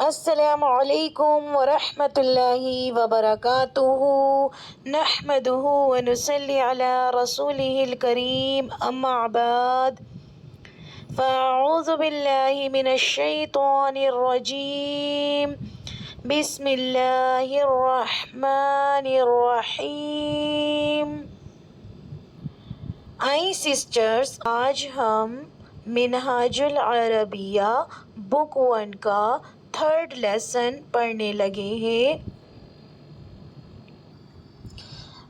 السلام علیکم ورحمۃ اللہ وبرکاتہ نحمدہ ونصلی علی رسولہ الکریم اما بعد فاعوذ باللہ من الشیطان الرجیم بسم اللہ الرحمن الرحیم۔ آئی سسٹرز، آج ہم منہاج العربیہ بک 1 کا 3rd لیسن پڑھنے لگے ہیں۔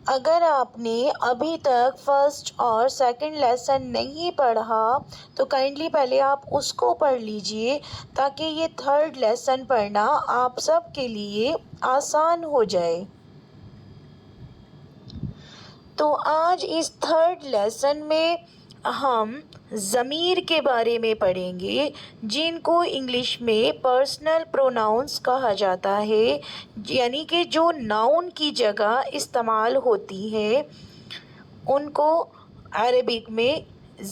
اگر آپ نے ابھی تک 1st اور 2nd لیسن نہیں پڑھا تو کائنڈلی پہلے آپ اس کو پڑھ لیجئے تاکہ یہ 3rd لیسن پڑھنا آپ سب کے لیے آسان ہو جائے۔ تو آج اس 3rd لیسن میں ہم ضمیر کے بارے میں پڑھیں گے، جن کو انگلش میں پرسنل پروناؤنس کہا جاتا ہے، یعنی کہ جو ناؤن کی جگہ استعمال ہوتی ہے ان کو عربک میں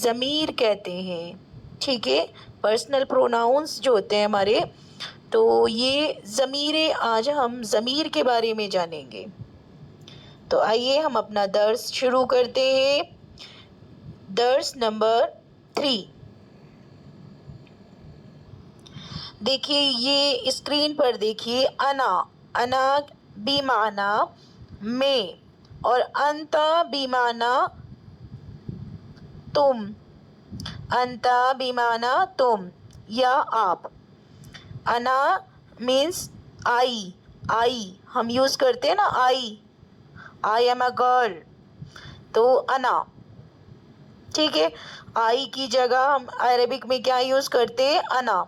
ضمیر کہتے ہیں۔ ٹھیک ہے، پرسنل پروناؤنس جو ہوتے ہیں ہمارے، تو یہ ضمیریں، آج ہم ضمیر کے بارے میں جانیں گے۔ تو آئیے ہم اپنا درس شروع کرتے ہیں۔ درس نمبر 3۔ دیکھیے، یہ اسکرین پر دیکھیے، انا بیمعنی میں اور انتا بیمعنی تم، انتا بیمعنی تم یا آپ۔ انا مینس آئی ہم یوز کرتے ہیں نا، آئی ایم اے گرل، تو انا۔ ٹھیک ہے، آئی کی جگہ ہم عربک میں کیا یوز کرتے ہیں؟ انا۔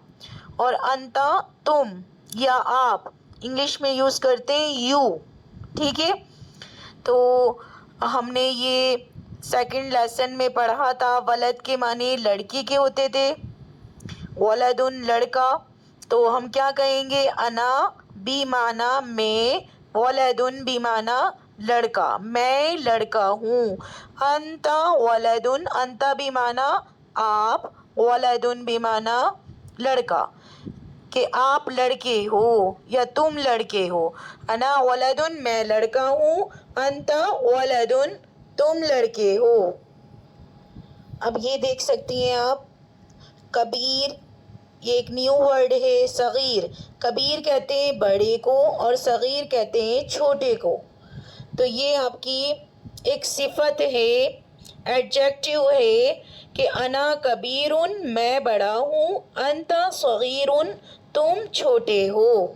اور انتا تم یا آپ انگلش میں یوز کرتے ہیں یو۔ ٹھیک ہے، تو ہم نے یہ 2nd لیسن میں پڑھا تھا، ولد کے معنی لڑکی کے ہوتے تھے، ولدن لڑکا، تو ہم کیا کہیں گے؟ انا بیمعنی میں، ولدن بیمعنی لڑکا، میں لڑکا ہوں۔ انتا ولدن، انتا بیمعنی آپ، ولدن بیمعنی لڑکا، کہ آپ لڑکے ہو یا تم لڑکے ہو۔ انا ولدن، میں لڑکا ہوں، انتا ولدن، تم لڑکے ہو۔ اب یہ دیکھ سکتی ہیں آپ، کبیر، یہ ایک نیو ورڈ ہے، صغیر۔ کبیر کہتے ہیں بڑے کو اور صغیر کہتے ہیں چھوٹے کو۔ تو یہ آپ کی ایک صفت ہے، ایڈجیکٹیو ہے کہ انا کبیرن، میں بڑا ہوں، انتا صغیرن، تم چھوٹے ہو۔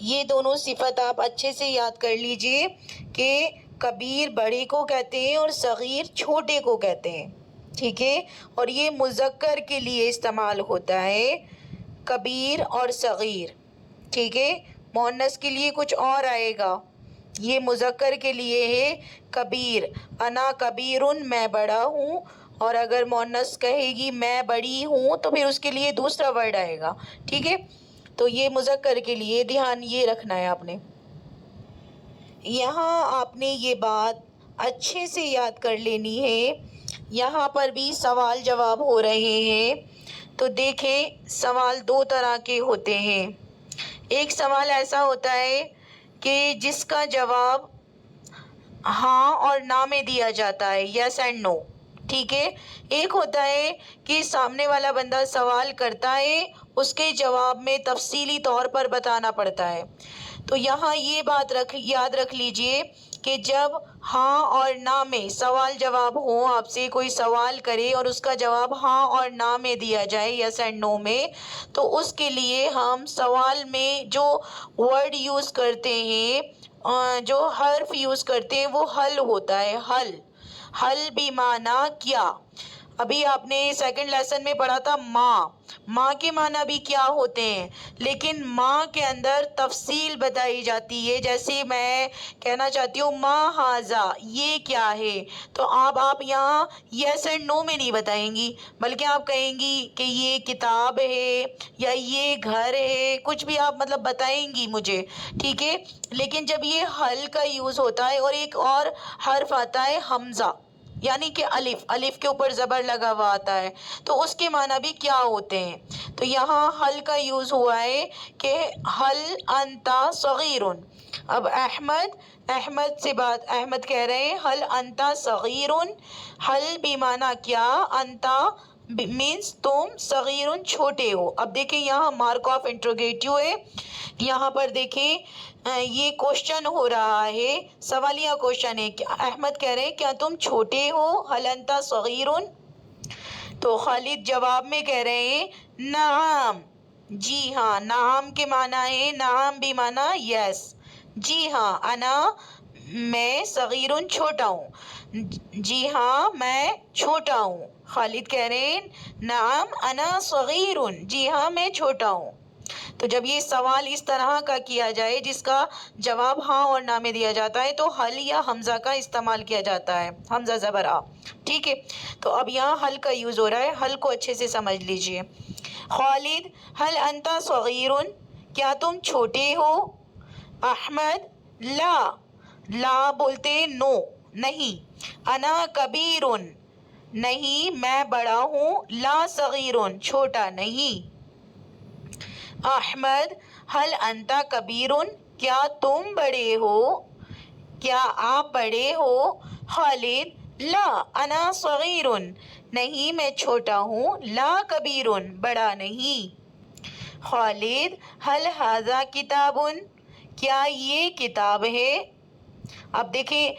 یہ دونوں صفت آپ اچھے سے یاد کر لیجئے کہ کبیر بڑے کو کہتے ہیں اور صغیر چھوٹے کو کہتے ہیں۔ ٹھیک ہے، اور یہ مذکر کے لیے استعمال ہوتا ہے، کبیر اور صغیر۔ ٹھیک ہے، مؤنث کے لیے کچھ اور آئے گا، یہ مذکر کے لیے ہے کبیر، انا کبیرن، میں بڑا ہوں، اور اگر مؤنث کہے گی میں بڑی ہوں تو پھر اس کے لیے دوسرا ورڈ آئے گا۔ ٹھیک ہے، تو یہ مذکر کے لیے دھیان یہ رکھنا ہے آپ نے۔ یہاں آپ نے یہ بات اچھے سے یاد کر لینی ہے، یہاں پر بھی سوال جواب ہو رہے ہیں۔ تو دیکھیں، سوال 2 طرح کے ہوتے ہیں۔ ایک سوال ایسا ہوتا ہے کہ جس کا جواب ہاں اور نہ میں دیا جاتا ہے، یس اینڈ نو۔ ٹھیک ہے، ایک ہوتا ہے کہ سامنے والا بندہ سوال کرتا ہے، اس کے جواب میں تفصیلی طور پر بتانا پڑتا ہے۔ تو یہاں یہ بات یاد رکھ لیجئے کہ جب ہاں اور نہ میں سوال جواب ہو، آپ سے کوئی سوال کرے اور اس کا جواب ہاں اور نہ میں دیا جائے، یس اینڈ نو میں، تو اس کے لیے ہم سوال میں جو ورڈ یوز کرتے ہیں، جو حرف یوز کرتے ہیں، وہ حل ہوتا ہے، حل بیمعنی کیا۔ ابھی آپ نے 2nd لیسن میں پڑھا تھا ماں کے معنی بھی کیا ہوتے ہیں، لیکن ماں کے اندر تفصیل بتائی جاتی ہے۔ جیسے میں کہنا چاہتی ہوں ماں ہاذا، یہ کیا ہے، تو آپ یہاں یس اینڈ نو میں نہیں بتائیں گی، بلکہ آپ کہیں گی کہ یہ کتاب ہے یا یہ گھر ہے، کچھ بھی آپ مطلب بتائیں گی مجھے۔ ٹھیک ہے، لیکن جب یہ حل کا یوز ہوتا ہے اور ایک اور حرف آتا ہے حمزہ، یعنی کہ الف کے اوپر زبر لگا ہوا آتا ہے، تو اس کے معنی بھی کیا ہوتے ہیں۔ تو یہاں حل کا یوز ہوا ہے کہ حل انتا صغیرن. اب احمد سے بات، احمد کہہ رہے ہیں حل انتا صغیرن. حل بھی مانا کیا، انتا مینس تم، صغیرن چھوٹے ہو. اب دیکھیں یہاں مارک آف انٹروگیٹیو ہے. یہاں پر دیکھیں یہ کوشچن ہو رہا ہے، سوالیہ کوشچن ہے. احمد کہہ رہے ہیں کیا تم چھوٹے ہو، حل انتا صغیرن. تو خالد جواب میں کہہ رہے ہیں نعم، جی ہاں. نعم کے معنی ہے، نعم بھی معنی یس، جی ہاں. انا میں، صغیرن چھوٹا ہوں، جی ہاں میں چھوٹا ہوں. خالد کہہ رہے ہیں نعم انا صغیرن، جی ہاں میں چھوٹا ہوں. تو جب یہ سوال اس طرح کا کیا جائے جس کا جواب ہاں اور نہ میں دیا جاتا ہے تو حل یا حمزہ کا استعمال کیا جاتا ہے، حمزہ زبر آ. ٹھیک ہے، تو اب یہاں حل کا یوز ہو رہا ہے. حل کو اچھے سے سمجھ لیجئے. خالد حل انتا صغیرن، کیا تم چھوٹے ہو. احمد لا، لا بولتے نو، نہیں. انا کبیرن، نہیں میں بڑا ہوں. لا صغیرن، چھوٹا نہیں. احمد حل انتا کبیرن، کیا تم بڑے ہو، کیا آپ بڑے ہو. خالد لا انا صغیرن، نہیں میں چھوٹا ہوں. لا کبیرن، بڑا نہیں. خالد حل ھذا کتابن، کیا یہ کتاب ہے. اب دیکھیں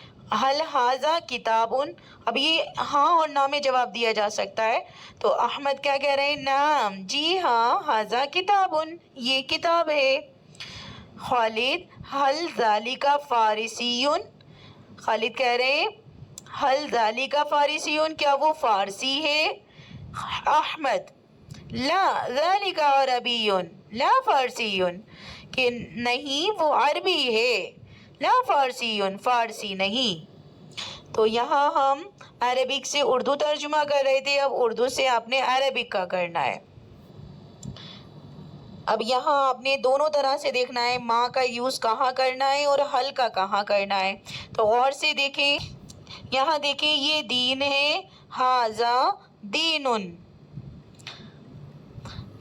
حل ھذا کتابن، اب یہ ہاں اور نہ میں جواب دیا جا سکتا ہے. تو احمد کیا کہہ رہے ہیں نعم، جی ہاں. ھذا کتابن، یہ کتاب ہے. خالد حل ذالک فارسیٌ، خالد کہہ رہے ہیں حل ذالک فارسیٌ، کیا وہ فارسی ہے. احمد لا ذالک عربی، لا فارسی، کہ نہیں وہ عربی ہے. لا فارسی، فارسی نہیں. تو یہاں ہم عربک سے اردو ترجمہ کر رہے تھے، اب اردو سے آپ نے عربک کا کرنا ہے. اب یہاں آپ نے دونوں طرح سے دیکھنا ہے، ماں کا یوز کہاں کرنا ہے اور حل کا کہاں کرنا ہے. تو غور سے دیکھیں، یہاں دیکھیں یہ دین ہے، ھذا دین،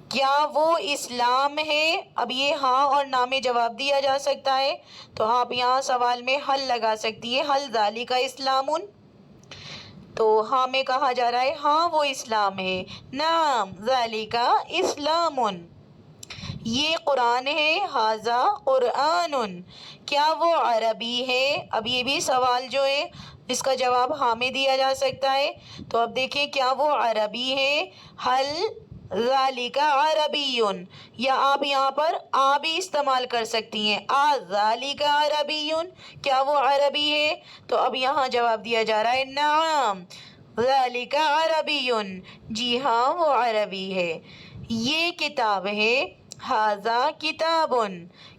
کیا وہ اسلام ہے. اب یہ ہاں اور نہ میں جواب دیا جا سکتا ہے تو آپ یہاں سوال میں حل لگا سکتی ہیں، حل ذالک اسلام. تو ہاں میں کہا جا رہا ہے ہاں وہ اسلام ہے. نعم ذالک اسلام، یہ قرآن ہے. ھذا قرآن، کیا وہ عربی ہے. اب یہ بھی سوال جو ہے اس کا جواب ہاں میں دیا جا سکتا ہے. تو اب دیکھیں کیا وہ عربی ہے. حل ذالک عربی، یا آپ یہاں پر آ بھی استعمال کر سکتی ہیں. ذالک عربی، کیا وہ عربی ہے. تو اب یہاں جواب دیا جا رہا ہے نعم ذالک عربی، جی ہاں وہ عربی ہے. یہ کتاب ہے. ھذا کتاب،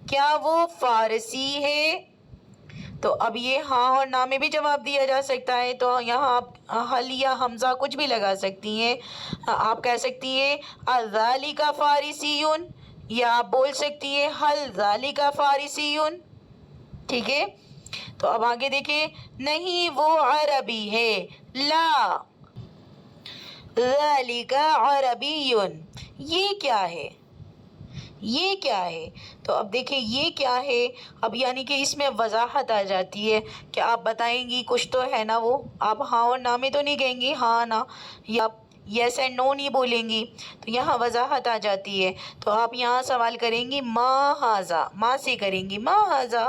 کیا وہ فارسی ہے. تو اب یہ ہاں اور نہ میں بھی جواب دیا جا سکتا ہے. تو یہاں آپ حل یا حمزہ کچھ بھی لگا سکتی ہیں. آپ کہہ سکتی ہیں ذالک فارسی، یا آپ بول سکتی ہیں حل ذالک فارسی. ٹھیک ہے، تو اب آگے دیکھیں، نہیں وہ عربی ہے. لا ذالک عربی، یہ کیا ہے، یہ کیا ہے. تو اب دیکھیں یہ کیا ہے. اب یعنی کہ اس میں وضاحت آ جاتی ہے کہ آپ بتائیں گی کچھ تو ہے نا. وہ آپ ہاں اور نہ میں تو نہیں کہیں گی ہاں نہ، یا یس اینڈ نو نہیں بولیں گی. تو یہاں وضاحت آ جاتی ہے. تو آپ یہاں سوال کریں گی ما ھذا، ماں سے کریں گی ما ھذا،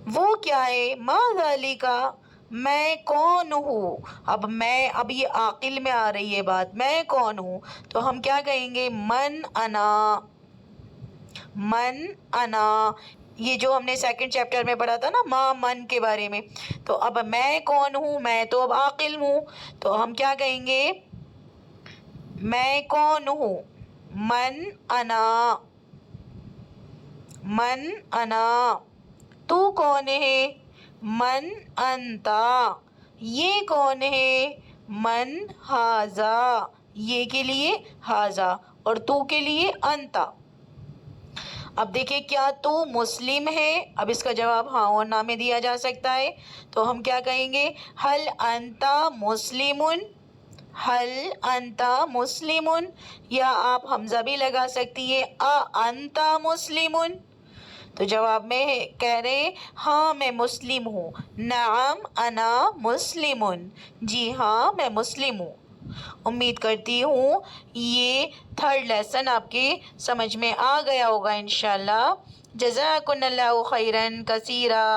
وہ کیا ہے. ما ذالک، میں کون ہوں. اب یہ عاقل میں آ رہی ہے بات، میں کون ہوں. تو ہم کیا کہیں گے من انا، من انا. یہ جو ہم نے سیکنڈ چیپٹر میں پڑھا تھا نا ماں من کے بارے میں. تو اب میں کون ہوں، میں تو اب عاقل ہوں. تو ہم کیا کہیں گے میں کون ہوں. من انا، من انا. تو کون ہے. من انتا. یہ کون ہے. من ھذا، یہ کے لیے ھذا اور تو کے لیے انتا. اب دیکھیں کیا تو مسلم ہے. اب اس کا جواب ہاں اور نہ میں دیا جا سکتا ہے. تو ہم کیا کہیں گے حل انتا مسلم. حل انت مسلمن، یا آپ حمزہ بھی لگا سکتی ہے انت مسلمن. تو جواب میں کہہ رہے ہاں میں مسلم ہوں. نعم انا مسلمن، جی ہاں میں مسلم ہوں. امید کرتی ہوں یہ تھرڈ لیسن آپ کے سمجھ میں آ گیا ہوگا انشاءاللہ. جزاکن اللہ خیرن کثیرا.